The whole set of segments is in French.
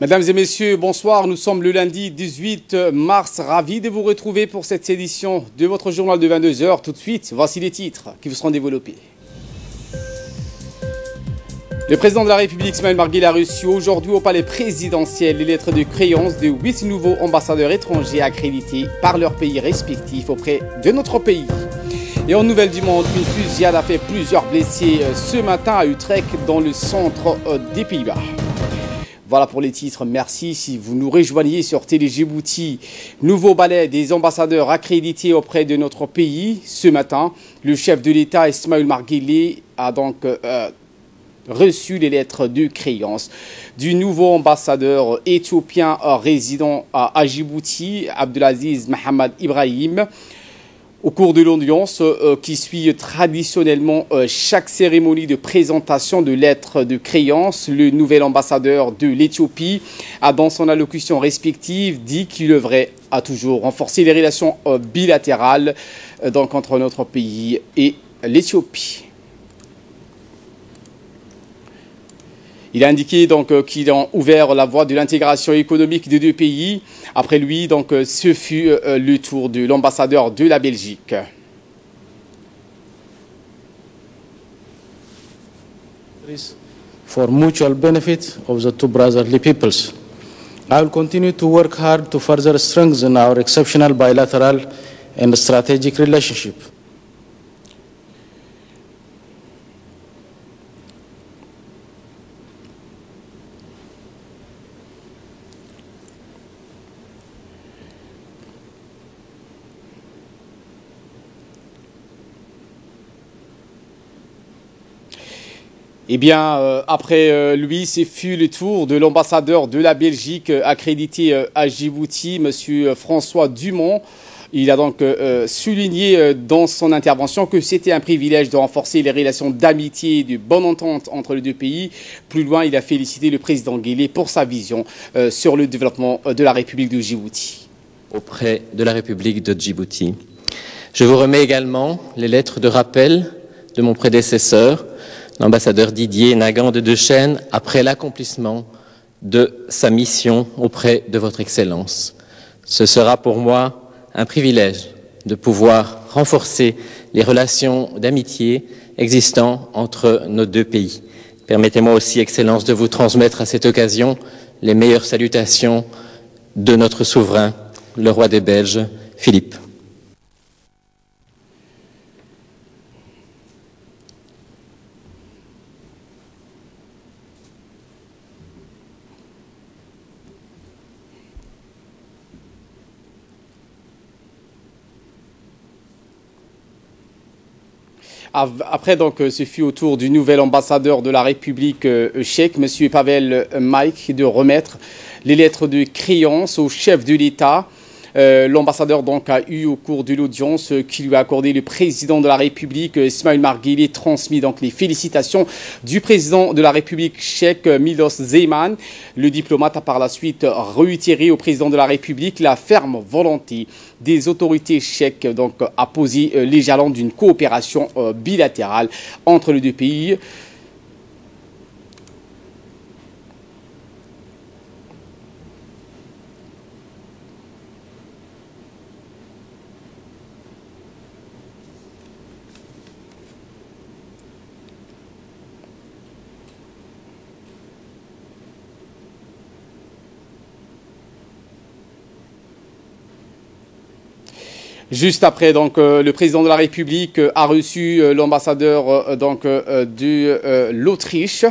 Mesdames et messieurs, bonsoir. Nous sommes le lundi 18 mars. Ravi de vous retrouver pour cette édition de votre journal de 22 heures. Tout de suite, voici les titres qui vous seront développés. Le président de la République, Ismaël Marguerite, a reçu aujourd'hui au palais présidentiel les lettres de créance de 8 nouveaux ambassadeurs étrangers accrédités par leurs pays respectifs auprès de notre pays. Et en nouvelle du monde, une fusillade a fait plusieurs blessés ce matin à Utrecht, dans le centre des Pays-Bas. Voilà pour les titres. Merci si vous nous rejoignez sur Télé Djibouti. Nouveau balai des ambassadeurs accrédités auprès de notre pays. Ce matin, le chef de l'État, Ismaël Marguerite, a donc reçu les lettres de créance du nouveau ambassadeur éthiopien résident à Djibouti, Abdelaziz Mohamed Ibrahim. Au cours de l'audience qui suit traditionnellement chaque cérémonie de présentation de lettres de créance, le nouvel ambassadeur de l'Éthiopie a dans son allocution respective dit qu'il œuvrait à toujours renforcer les relations bilatérales donc, entre notre pays et l'Éthiopie. Il a indiqué donc qu'il a ouvert la voie de l'intégration économique des deux pays. Après lui, donc, ce fut le tour de l'ambassadeur de la Belgique. For mutual benefit of the two brotherly peoples, I will continue to work hard to further strengthen our exceptional bilateral and strategic relationship. Eh bien, après lui, ce fut le tour de l'ambassadeur de la Belgique accrédité à Djibouti, M. François Dumont. Il a donc souligné dans son intervention que c'était un privilège de renforcer les relations d'amitié et de bonne entente entre les deux pays. Plus loin, il a félicité le président Guelleh pour sa vision sur le développement de la République de Djibouti. Auprès de la République de Djibouti. Je vous remets également les lettres de rappel de mon prédécesseur, l'ambassadeur Didier Nagant de Dechêne, après l'accomplissement de sa mission auprès de votre Excellence. Ce sera pour moi un privilège de pouvoir renforcer les relations d'amitié existant entre nos deux pays. Permettez-moi aussi, Excellence, de vous transmettre à cette occasion les meilleures salutations de notre souverain, le roi des Belges, Philippe. Après, donc, ce fut au tour du nouvel ambassadeur de la République tchèque, M. Pavel Majc, de remettre les lettres de créance au chef de l'État. L'ambassadeur donc a eu au cours de l'audience qui lui a accordé le président de la République, Ismaël Marguerite, transmis donc les félicitations du président de la République tchèque, Miloš Zeman. Le diplomate a par la suite réitéré au président de la République la ferme volonté des autorités tchèques donc, à poser les jalons d'une coopération bilatérale entre les deux pays. Juste après, donc, le président de la République a reçu l'ambassadeur de l'Autriche.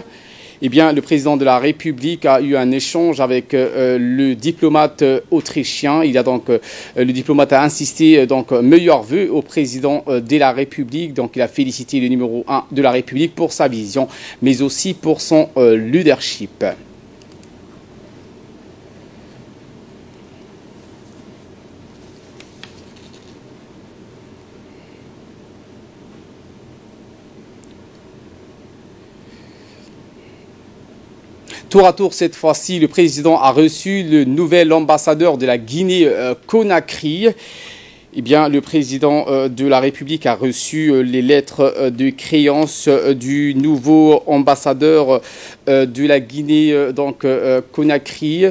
Eh bien, le président de la République a eu un échange avec le diplomate autrichien. Le diplomate a insisté donc meilleurs vœux au président de la République. Donc, il a félicité le numéro 1 de la République pour sa vision, mais aussi pour son leadership. Tour à tour, cette fois-ci, le président a reçu le nouvel ambassadeur de la Guinée-Conakry. Eh bien, le président de la République a reçu les lettres de créance du nouveau ambassadeur de la Guinée, Conakry.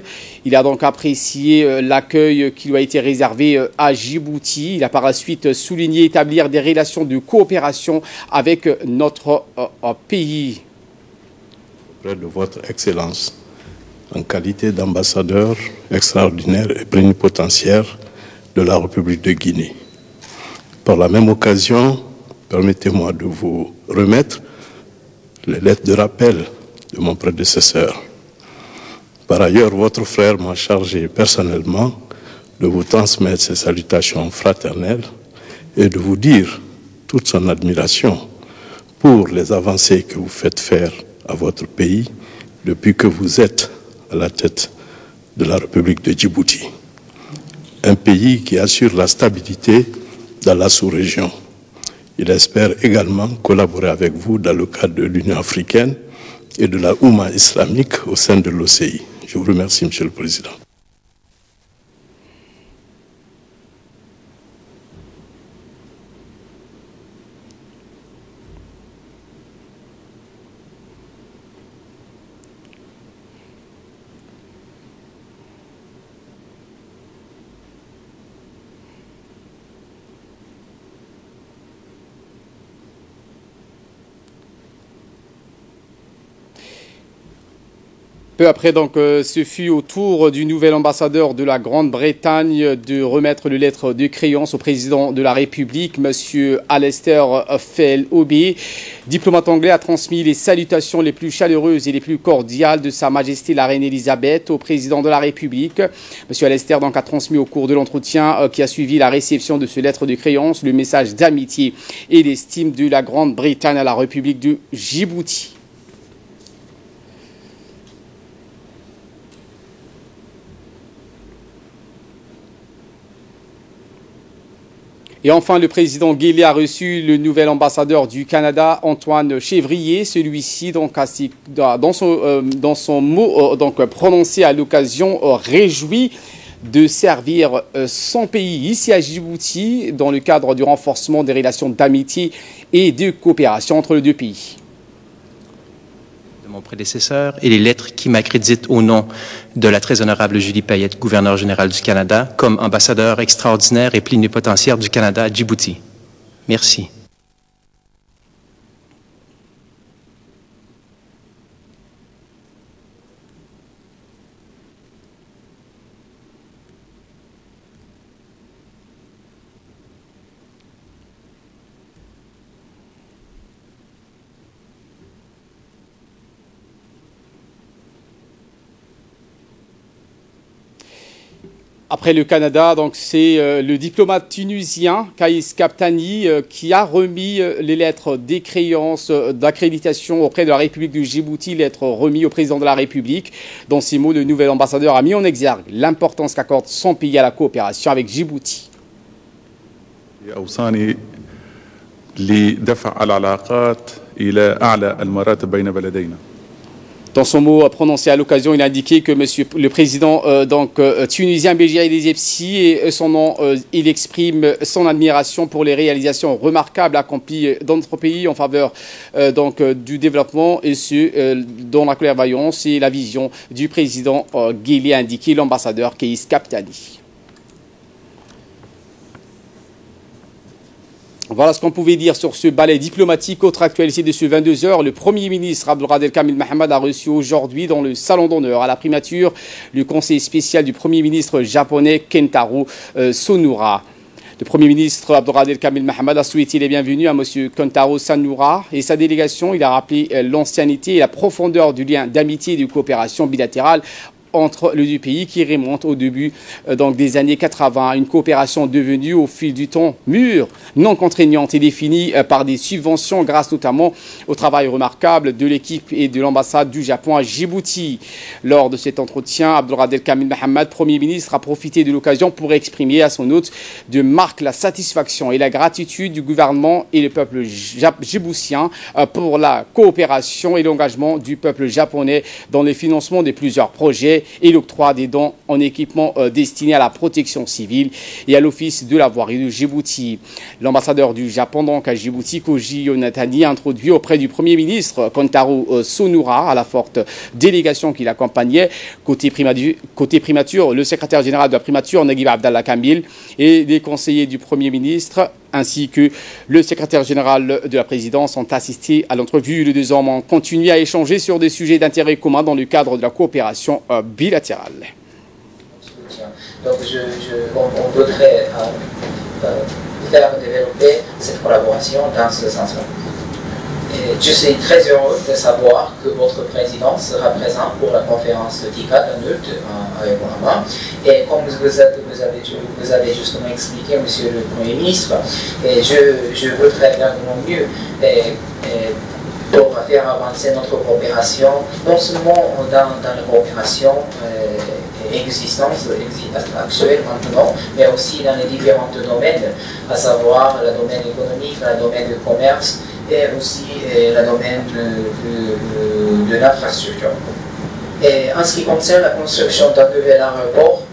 Il a donc apprécié l'accueil qui lui a été réservé à Djibouti. Il a par la suite souligné établir des relations de coopération avec notre pays. Auprès de votre Excellence, en qualité d'ambassadeur extraordinaire et plénipotentiaire de la République de Guinée. Par la même occasion, permettez-moi de vous remettre les lettres de rappel de mon prédécesseur. Par ailleurs, votre frère m'a chargé personnellement de vous transmettre ses salutations fraternelles et de vous dire toute son admiration pour les avancées que vous faites faire à votre pays depuis que vous êtes à la tête de la République de Djibouti. Un pays qui assure la stabilité dans la sous-région. Il espère également collaborer avec vous dans le cadre de l'Union africaine et de la Oumma islamique au sein de l'OCI. Je vous remercie, Monsieur le Président. Peu après, donc, ce fut au tour du nouvel ambassadeur de la Grande-Bretagne de remettre le lettre de créance au président de la République, M. Alastair Fell-Obi. Diplomate anglais a transmis les salutations les plus chaleureuses et les plus cordiales de Sa Majesté la Reine Elisabeth au président de la République. M. Alastair donc, a transmis au cours de l'entretien qui a suivi la réception de ce lettre de créance le message d'amitié et d'estime de la Grande-Bretagne à la République de Djibouti. Et enfin, le président Guélé a reçu le nouvel ambassadeur du Canada, Antoine Chevrier. Celui-ci, donc, dans son mot prononcé à l'occasion, réjoui de servir son pays ici à Djibouti dans le cadre du renforcement des relations d'amitié et de coopération entre les deux pays. Mon prédécesseur et les lettres qui m'accréditent au nom de la très honorable Julie Payette, gouverneure générale du Canada, comme ambassadeur extraordinaire et plénipotentiaire du Canada à Djibouti. Merci. Après le Canada, donc c'est le diplomate tunisien Kaïs Kaptani qui a remis les lettres des créances d'accréditation auprès de la République du Djibouti, lettres remises au président de la République. Dans ces mots, le nouvel ambassadeur a mis en exergue l'importance qu'accorde son pays à la coopération avec Djibouti. Dans son mot prononcé à l'occasion, il a indiqué que le président tunisien Béji Essebsi et son nom, il exprime son admiration pour les réalisations remarquables accomplies dans notre pays en faveur du développement et ce dans la clairvoyance et la vision du président Guélé, a indiqué l'ambassadeur Kaïs Kaptani. Voilà ce qu'on pouvait dire sur ce ballet diplomatique. Autre actualité de ce 22h, le Premier ministre Abdelkader Kamil Mohamed a reçu aujourd'hui dans le salon d'honneur à la primature le conseiller spécial du Premier ministre japonais Kentaro Sonura. Le Premier ministre Abdelkader Kamil Mohamed a souhaité les bienvenus à M. Kentaro Sonura et sa délégation. Il a rappelé l'ancienneté et la profondeur du lien d'amitié et de coopération bilatérale entre les deux pays qui remonte au début des années 80. Une coopération devenue au fil du temps mûre, non contraignante et définie par des subventions grâce notamment au travail remarquable de l'équipe et de l'ambassade du Japon à Djibouti. Lors de cet entretien, Abdelkader Kamil Mohamed, Premier ministre, a profité de l'occasion pour exprimer à son hôte de marquer la satisfaction et la gratitude du gouvernement et le peuple djiboutien pour la coopération et l'engagement du peuple japonais dans le financement de plusieurs projets et l'octroi des dons en équipement destinés à la protection civile et à l'Office de la voirie de Djibouti. L'ambassadeur du Japon donc à Djibouti, Koji Yonatani, a introduit auprès du Premier ministre Kentaro Sonura à la forte délégation qui l'accompagnait. Côté primature, le secrétaire général de la primature, Naguib Abdallah Kamil, et les conseillers du Premier ministre ainsi que le secrétaire général de la présidence ont assisté à l'entrevue. Les deux hommes ont continué à échanger sur des sujets d'intérêt commun dans le cadre de la coopération bilatérale. Donc on voudrait faire développer cette collaboration dans ce sens-là. Je suis très heureux de savoir que votre président sera présent pour la conférence de TICAD en août à Yokohama. Et comme vous avez justement expliqué, Monsieur le Premier ministre, je voudrais faire de mon mieux pour faire avancer notre coopération, non seulement dans la coopération existante actuelle maintenant, mais aussi dans les différents domaines, à savoir le domaine économique, le domaine du commerce, et aussi le domaine de l'infrastructure. Et en ce qui concerne la construction d'un nouvel aéroport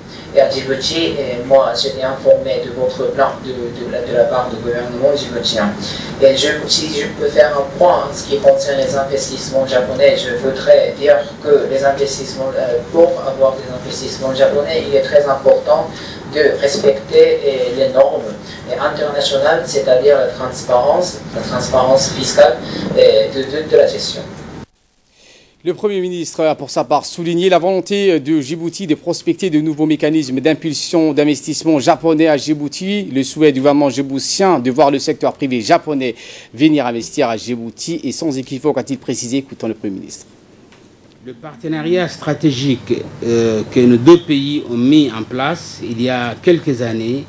à Djibouti, moi j'étais informé de votre plan de la part du gouvernement djiboutien. Et si je peux faire un point en ce qui concerne les investissements japonais, je voudrais dire que les investissements, pour avoir des investissements japonais, il est très important de respecter les normes internationales, c'est-à-dire la transparence fiscale de la gestion. Le Premier ministre a pour sa part souligné la volonté de Djibouti de prospecter de nouveaux mécanismes d'impulsion d'investissement japonais à Djibouti, le souhait du gouvernement djiboutien de voir le secteur privé japonais venir investir à Djibouti et sans équivoque, a-t-il précisé. Écoutons le Premier ministre. Le partenariat stratégique que nos deux pays ont mis en place il y a quelques années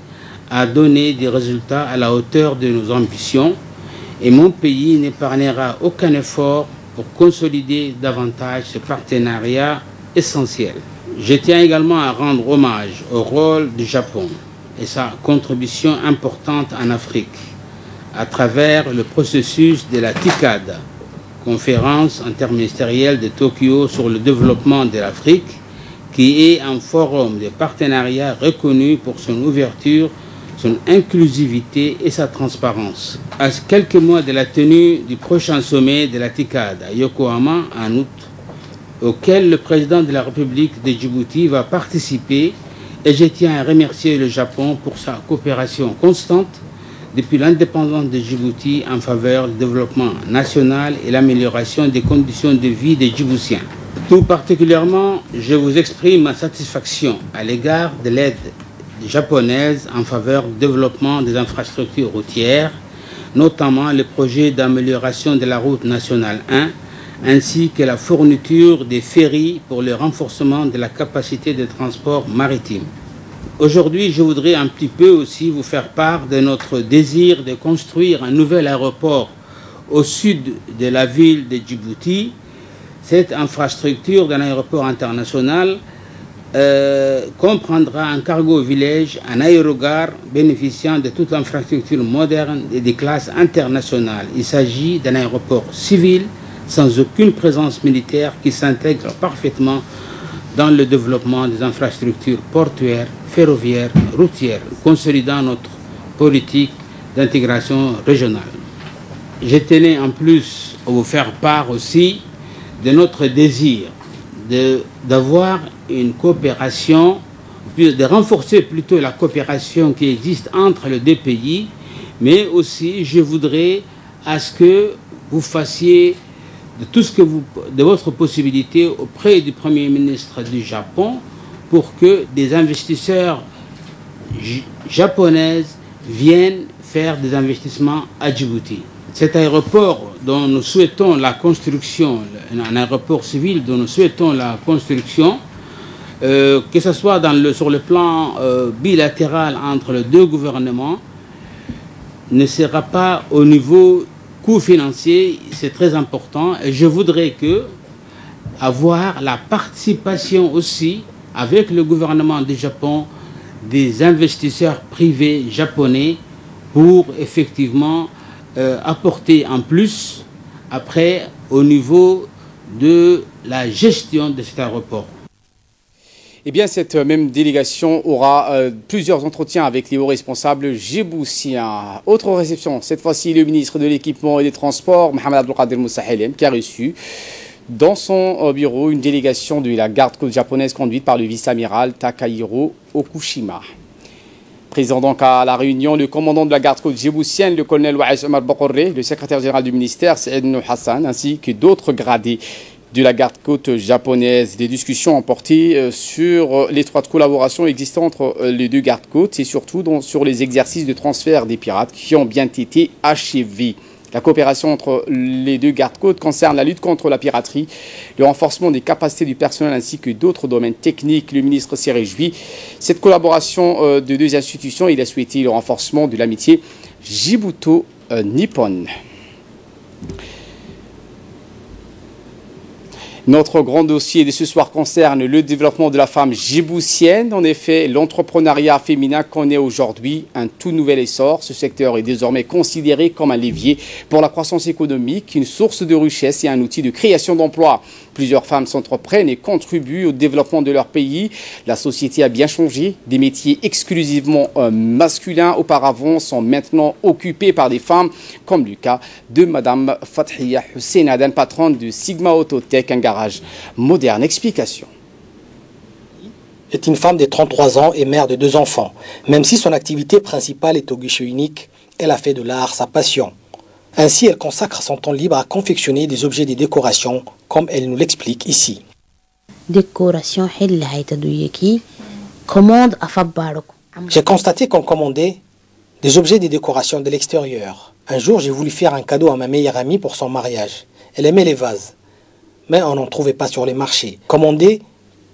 a donné des résultats à la hauteur de nos ambitions et mon pays n'épargnera aucun effort pour consolider davantage ce partenariat essentiel. Je tiens également à rendre hommage au rôle du Japon et sa contribution importante en Afrique à travers le processus de la TICAD, conférence interministérielle de Tokyo sur le développement de l'Afrique, qui est un forum de partenariat reconnu pour son ouverture, son inclusivité et sa transparence. À quelques mois de la tenue du prochain sommet de la TICAD à Yokohama en août, auquel le président de la République de Djibouti va participer, et je tiens à remercier le Japon pour sa coopération constante depuis l'indépendance de Djibouti en faveur du développement national et l'amélioration des conditions de vie des Djiboutiens. Tout particulièrement, je vous exprime ma satisfaction à l'égard de l'aide japonaise en faveur du développement des infrastructures routières, notamment le projet d'amélioration de la route nationale 1, ainsi que la fourniture des ferries pour le renforcement de la capacité de transport maritime. Aujourd'hui, je voudrais un petit peu aussi vous faire part de notre désir de construire un nouvel aéroport au sud de la ville de Djibouti. Cette infrastructure d'un aéroport international comprendra un cargo village, un aérogare bénéficiant de toute l'infrastructure moderne et des classes internationales. Il s'agit d'un aéroport civil sans aucune présence militaire qui s'intègre parfaitement dans le développement des infrastructures portuaires, ferroviaires, routières, consolidant notre politique d'intégration régionale. Je tenais en plus à vous faire part aussi de notre désir d'avoir une coopération, de renforcer plutôt la coopération qui existe entre les deux pays, mais aussi je voudrais à ce que vous fassiez de tout ce que de votre possibilité auprès du Premier ministre du Japon pour que des investisseurs japonais viennent faire des investissements à Djibouti. Cet aéroport dont nous souhaitons la construction, un aéroport civil dont nous souhaitons la construction, que ce soit sur le plan bilatéral entre les deux gouvernements, ne sera pas au niveau coût financier, c'est très important. Et je voudrais avoir la participation aussi avec le gouvernement du Japon des investisseurs privés japonais pour effectivement apporter en plus après au niveau de la gestion de cet aéroport. Eh bien, cette même délégation aura plusieurs entretiens avec les hauts responsables djiboutiens. Autre réception, cette fois-ci le ministre de l'Équipement et des Transports, Mohamed Abdelkader Moussa Helem, qui a reçu dans son bureau une délégation de la garde-côte japonaise conduite par le vice-amiral Takahiro Okushima. Présent donc à la réunion, le commandant de la garde-côte djiboutienne, le colonel Waïs Omar Bokoré, le secrétaire général du ministère, Saïd Nou Hassan, ainsi que d'autres gradés de la garde-côte japonaise. Des discussions ont porté sur l'étroite collaboration existante entre les deux gardes-côtes et surtout sur les exercices de transfert des pirates qui ont bien été achevés. La coopération entre les deux gardes-côtes concerne la lutte contre la piraterie, le renforcement des capacités du personnel ainsi que d'autres domaines techniques. Le ministre s'est réjoui. Cette collaboration de deux institutions, il a souhaité le renforcement de l'amitié djibouto-nippone. Notre grand dossier de ce soir concerne le développement de la femme djiboutienne. En effet, l'entrepreneuriat féminin connaît aujourd'hui un tout nouvel essor. Ce secteur est désormais considéré comme un levier pour la croissance économique, une source de richesse et un outil de création d'emplois. Plusieurs femmes s'entreprennent et contribuent au développement de leur pays. La société a bien changé. Des métiers exclusivement masculins auparavant sont maintenant occupés par des femmes, comme le cas de Madame Fathia Hussein Adan, patronne de Sigma Autotech, un garage moderne. Explication. Est une femme de 33 ans et mère de 2 enfants. Même si son activité principale est au guichet unique, elle a fait de l'art sa passion. Ainsi, elle consacre son temps libre à confectionner des objets de décoration, comme elle nous l'explique ici. Décoration, J'ai constaté qu'on commandait des objets de décoration de l'extérieur. Un jour, j'ai voulu faire un cadeau à ma meilleure amie pour son mariage. Elle aimait les vases, mais on n'en trouvait pas sur les marchés. Commander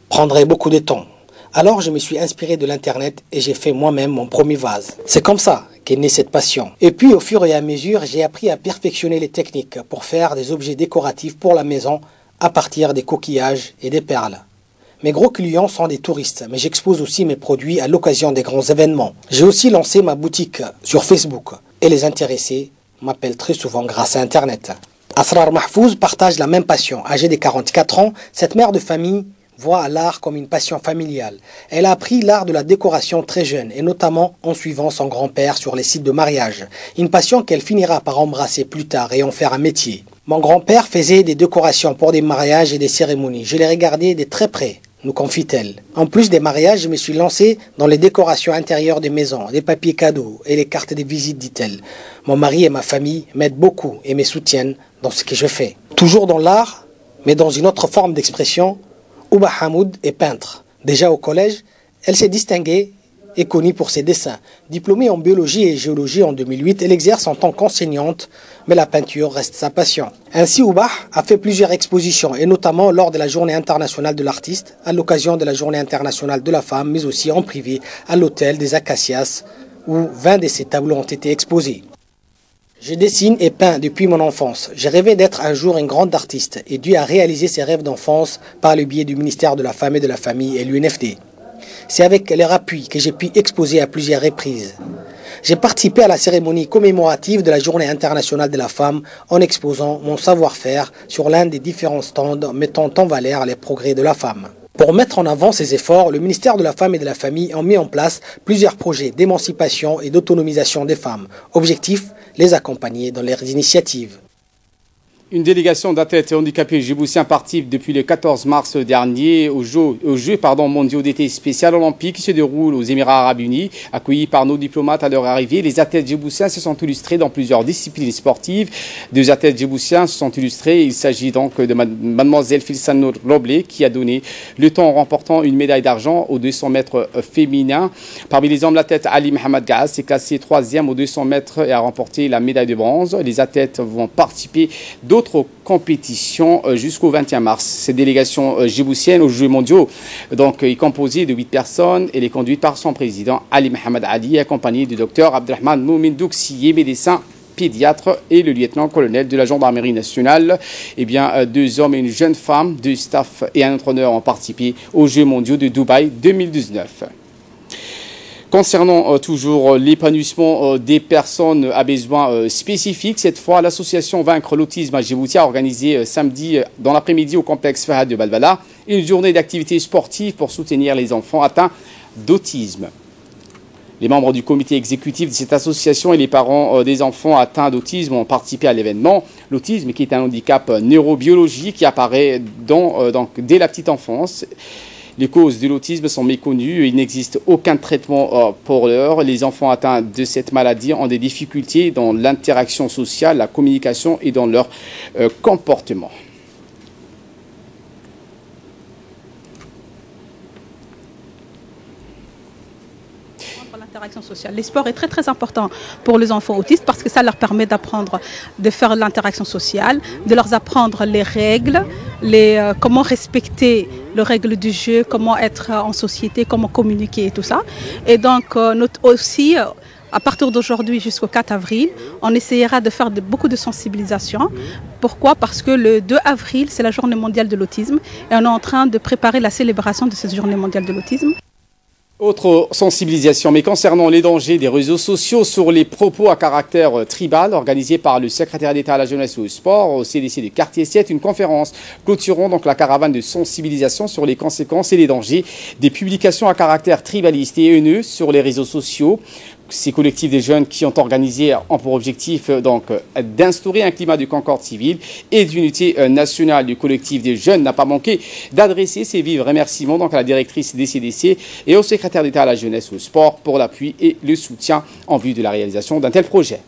prendrait beaucoup de temps. Alors, je me suis inspiré de l'internet et j'ai fait moi-même mon premier vase. C'est comme ça qu'est née cette passion. Et puis, au fur et à mesure, j'ai appris à perfectionner les techniques pour faire des objets décoratifs pour la maison à partir des coquillages et des perles. Mes gros clients sont des touristes, mais j'expose aussi mes produits à l'occasion des grands événements. J'ai aussi lancé ma boutique sur Facebook et les intéressés m'appellent très souvent grâce à Internet. Asrar Mahfouz partage la même passion. Âgée de 44 ans, cette mère de famille voit l'art comme une passion familiale. Elle a appris l'art de la décoration très jeune, et notamment en suivant son grand-père sur les sites de mariage. Une passion qu'elle finira par embrasser plus tard et en faire un métier. Mon grand-père faisait des décorations pour des mariages et des cérémonies. Je les regardais de très près, nous confie-t-elle. En plus des mariages, je me suis lancé dans les décorations intérieures des maisons, des papiers cadeaux et les cartes de visite, dit-elle. Mon mari et ma famille m'aident beaucoup et me soutiennent dans ce que je fais. Toujours dans l'art, mais dans une autre forme d'expression, Ouba Hamoud est peintre. Déjà au collège, elle s'est distinguée et connue pour ses dessins. Diplômée en biologie et géologie en 2008, elle exerce en tant qu'enseignante, mais la peinture reste sa passion. Ainsi, Ouba a fait plusieurs expositions, et notamment lors de la Journée internationale de l'artiste, à l'occasion de la Journée internationale de la femme, mais aussi en privé, à l'hôtel des Acacias, où 20 de ses tableaux ont été exposés. Je dessine et peins depuis mon enfance. J'ai rêvé d'être un jour une grande artiste et dû à réaliser ses rêves d'enfance par le biais du ministère de la Femme et de la Famille et l'UNFD. C'est avec leur appui que j'ai pu exposer à plusieurs reprises. J'ai participé à la cérémonie commémorative de la Journée internationale de la femme en exposant mon savoir-faire sur l'un des différents stands mettant en valeur les progrès de la femme. Pour mettre en avant ces efforts, le ministère de la Femme et de la Famille a mis en place plusieurs projets d'émancipation et d'autonomisation des femmes. Objectif, les accompagner dans leurs initiatives. Une délégation d'athlètes handicapés djiboutiens partie depuis le 14 mars dernier aux Jeux mondiaux d'été spécial olympique qui se déroulent aux Émirats Arabes Unis. Accueillis par nos diplomates à leur arrivée, les athlètes djiboutiens se sont illustrés dans plusieurs disciplines sportives. 2 athlètes djiboutiens se sont illustrés. Il s'agit donc de mademoiselle Filsan Roblé qui a donné le temps en remportant une médaille d'argent aux 200 mètres féminins. Parmi les hommes, l'athlète Ali Mohamed Gaaz s'est classé 3e aux 200 mètres et a remporté la médaille de bronze. Les athlètes vont participer d'autres compétitions jusqu'au 21 mars. Cette délégation djiboutienne aux Jeux mondiaux est composée de 8 personnes. Elle est conduite par son président Ali Mohamed Ali, accompagné du docteur Abdelrahman Moumin Douxié, médecin pédiatre, et le lieutenant-colonel de la gendarmerie nationale. 2 hommes et une jeune femme, 2 staffs et un entraîneur ont participé aux Jeux mondiaux de Dubaï 2019. Concernant toujours l'épanouissement des personnes à besoins spécifiques, cette fois, l'association Vaincre l'autisme à Djibouti a organisé samedi dans l'après-midi au complexe Fahad de Balbala une journée d'activités sportives pour soutenir les enfants atteints d'autisme. Les membres du comité exécutif de cette association et les parents des enfants atteints d'autisme ont participé à l'événement. L'autisme, qui est un handicap neurobiologique qui apparaît dès la petite enfance. Les causes de l'autisme sont méconnues. Il n'existe aucun traitement pour l'heure. Les enfants atteints de cette maladie ont des difficultés dans l'interaction sociale, la communication et dans leur comportement. L'interaction sociale. Le sport est très très important pour les enfants autistes parce que ça leur permet d'apprendre, de faire l'interaction sociale, de leur apprendre les règles, comment respecter les règles du jeu, comment être en société, comment communiquer et tout ça. Et donc aussi, à partir d'aujourd'hui jusqu'au 4 avril, on essaiera de faire beaucoup de sensibilisation. Pourquoi? Parce que le 2 avril, c'est la journée mondiale de l'autisme et on est en train de préparer la célébration de cette journée mondiale de l'autisme. Autre sensibilisation, mais concernant les dangers des réseaux sociaux sur les propos à caractère tribal organisés par le secrétaire d'État à la jeunesse et au sport au CDC du quartier 7, une conférence clôturant donc la caravane de sensibilisation sur les conséquences et les dangers des publications à caractère tribaliste et haineux sur les réseaux sociaux. Ces collectifs des jeunes qui ont organisé ont pour objectif d'instaurer un climat de concorde civile et d'unité nationale. Du collectif des jeunes n'a pas manqué d'adresser ses vifs remerciements à la directrice des CDC et au secrétaire d'État à la jeunesse et au sport pour l'appui et le soutien en vue de la réalisation d'un tel projet.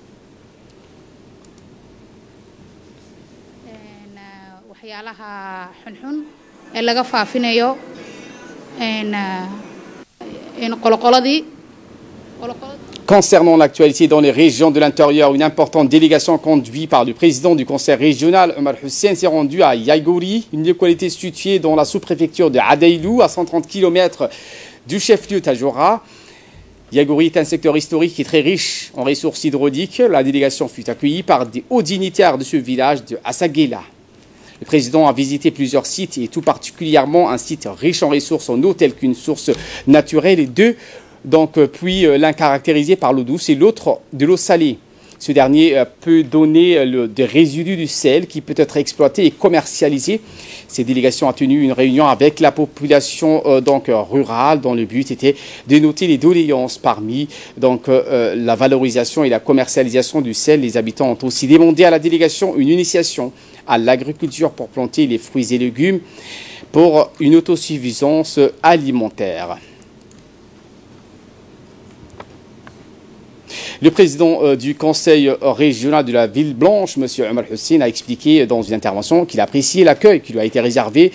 Concernant l'actualité dans les régions de l'intérieur, une importante délégation conduite par le président du conseil régional, Omar Hussein, s'est rendue à Yaïgouri, une localité située dans la sous-préfecture de Adaïlou, à 130 km du chef-lieu Tajora. Yaïgouri est un secteur historique qui est très riche en ressources hydrauliques. La délégation fut accueillie par des hauts dignitaires de ce village de Assaguela. Le président a visité plusieurs sites et tout particulièrement un site riche en ressources en eau, tel qu'une source naturelle et deux. Puis l'un caractérisé par l'eau douce et l'autre de l'eau salée. Ce dernier peut donner des résidus du sel qui peut être exploité et commercialisé. Cette délégation a tenu une réunion avec la population rurale dont le but était de noter les doléances parmi la valorisation et la commercialisation du sel. Les habitants ont aussi demandé à la délégation une initiation à l'agriculture pour planter les fruits et légumes pour une autosuffisance alimentaire. Le président du conseil régional de la ville blanche, M. Omar Hussein, a expliqué dans une intervention qu'il appréciait l'accueil qui lui a été réservé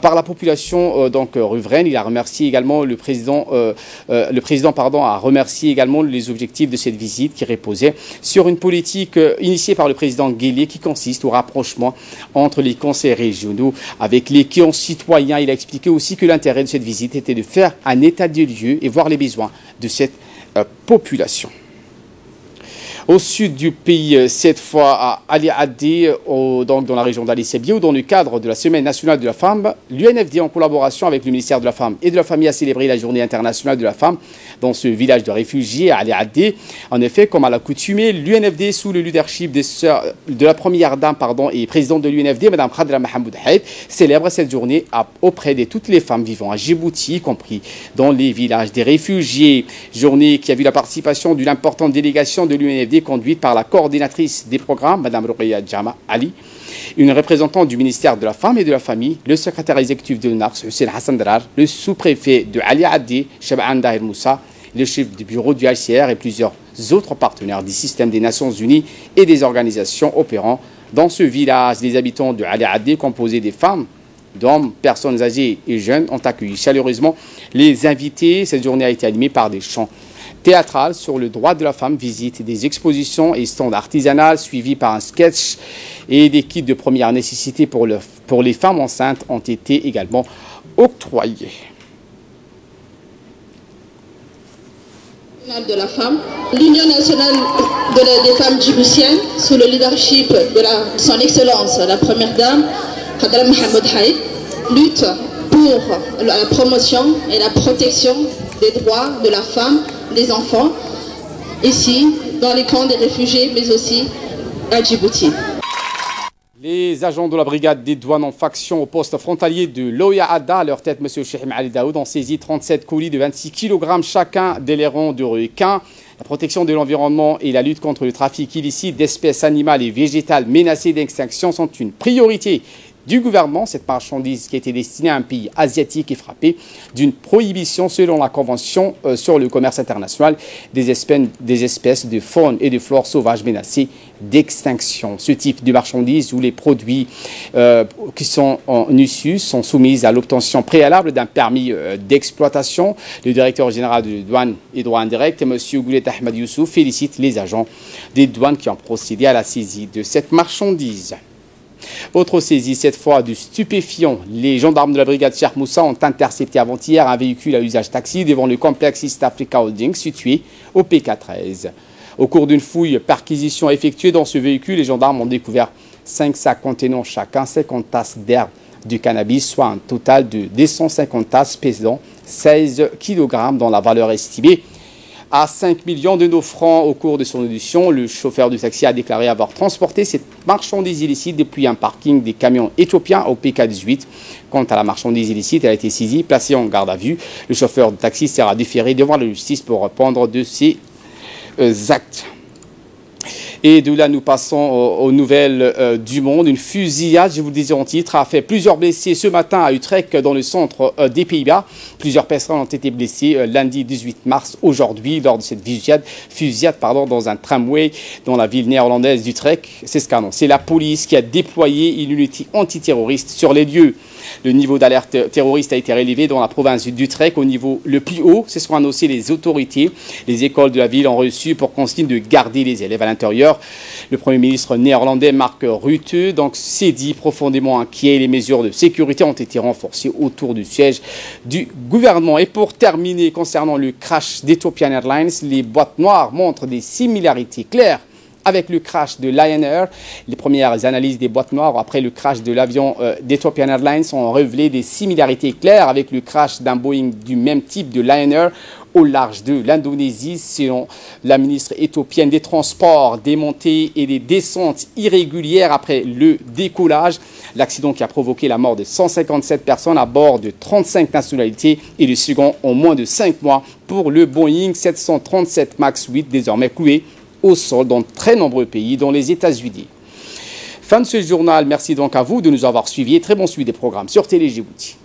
par la population riveraine. Il a remercié également le président a remercié également les objectifs de cette visite qui reposait sur une politique initiée par le président Guélé qui consiste au rapprochement entre les conseils régionaux avec les citoyens. Il a expliqué aussi que l'intérêt de cette visite était de faire un état des lieux et voir les besoins de cette population. Au sud du pays, cette fois à Ali Adé, dans la région d'Ali Sebio, dans le cadre de la Semaine nationale de la femme, l'UNFD, en collaboration avec le ministère de la Femme et de la Famille, a célébré la Journée internationale de la femme dans ce village de réfugiés à Ali Adé. En effet, comme à l'accoutumée, l'UNFD, sous le leadership de la première dame et présidente de l'UNFD, Mme Khadra Mahamoud Haïd, célèbre cette journée auprès de toutes les femmes vivant à Djibouti, y compris dans les villages des réfugiés. Journée qui a vu la participation d'une importante délégation de l'UNFD conduite par la coordinatrice des programmes, Mme Ruqayya Jama Ali, une représentante du ministère de la Femme et de la Famille, le secrétaire exécutif de l'UNARS, Hussein Hassan Drar, le sous-préfet de Ali Adé, Shab'an Dahir Moussa, le chef du bureau du HCR et plusieurs autres partenaires du système des Nations Unies et des organisations opérant dans ce village. Les habitants de Ali Adé, composés des femmes, d'hommes, personnes âgées et jeunes, ont accueilli chaleureusement les invités. Cette journée a été animée par des chants théâtrales sur le droit de la femme, visite des expositions et stands artisanales suivis par un sketch et des kits de première nécessité pour les femmes enceintes ont été également octroyés. De la femme, l'Union nationale des femmes djiboutiennes, sous le leadership de son Excellence, la Première Dame, Khadra Mahamoud Haïd, lutte pour la promotion et la protection des droits de la femme les enfants, ici, dans les camps des réfugiés, mais aussi à Djibouti. Les agents de la brigade des douanes en faction au poste frontalier de Loya Adda, à leur tête M. Chehim Ali Daoud, ont saisi 37 colis de 26 kg chacun d'ailerons de requins. La protection de l'environnement et la lutte contre le trafic illicite d'espèces animales et végétales menacées d'extinction sont une priorité du gouvernement. Cette marchandise qui était destinée à un pays asiatique est frappée d'une prohibition selon la Convention sur le commerce international des espèces de faune et de flore sauvages menacées d'extinction. Ce type de marchandise où les produits qui sont en USU sont soumis à l'obtention préalable d'un permis d'exploitation. Le directeur général de douane et droits indirects, M. Goulet Ahmed Youssouf, félicite les agents des douanes qui ont procédé à la saisie de cette marchandise. Autre saisie, cette fois du stupéfiant. Les gendarmes de la brigade Cheikh Moussa ont intercepté avant-hier un véhicule à usage taxi devant le complexe East Africa Holding situé au PK13. Au cours d'une fouille perquisition effectuée dans ce véhicule, les gendarmes ont découvert 5 sacs contenant chacun 50 tasses d'herbe du cannabis, soit un total de 250 tasses pesant 16 kg dont la valeur estimée à 5 millions de nos francs. Au cours de son audition, le chauffeur du taxi a déclaré avoir transporté cette marchandise illicite depuis un parking des camions éthiopiens au PK18. Quant à la marchandise illicite, elle a été saisie, placée en garde à vue. Le chauffeur du taxi sera déféré devant la justice pour répondre de ses actes. Et de là, nous passons aux nouvelles du monde. Une fusillade, je vous le disais en titre, a fait plusieurs blessés ce matin à Utrecht, dans le centre des Pays-Bas. Plusieurs personnes ont été blessées lundi 18 mars, aujourd'hui, lors de cette fusillade dans un tramway dans la ville néerlandaise d'Utrecht. C'est ce qu'a annoncé la police qui a déployé une unité antiterroriste sur les lieux. Le niveau d'alerte terroriste a été relevé dans la province d'Utrecht au niveau le plus haut. C'est ce qu'ont annoncé les autorités. Les écoles de la ville ont reçu pour consigne de garder les élèves à l'intérieur. Le Premier ministre néerlandais Mark Rutte s'est dit profondément inquiet. Les mesures de sécurité ont été renforcées autour du siège du gouvernement. Et pour terminer, concernant le crash d'Ethiopian Airlines, les boîtes noires montrent des similarités claires avec le crash de Lion Air. Les premières analyses des boîtes noires après le crash de l'avion d'Ethiopian Airlines ont révélé des similarités claires avec le crash d'un Boeing du même type de Lion Air au large de l'Indonésie. Selon la ministre éthiopienne des Transports, des montées et des descentes irrégulières après le décollage. L'accident qui a provoqué la mort de 157 personnes à bord de 35 nationalités et le second en moins de 5 mois pour le Boeing 737 MAX 8, désormais cloué au sol dans de très nombreux pays, dont les États-Unis. Fin de ce journal. Merci donc à vous de nous avoir suivis et très bon suivi des programmes sur Télé Djibouti.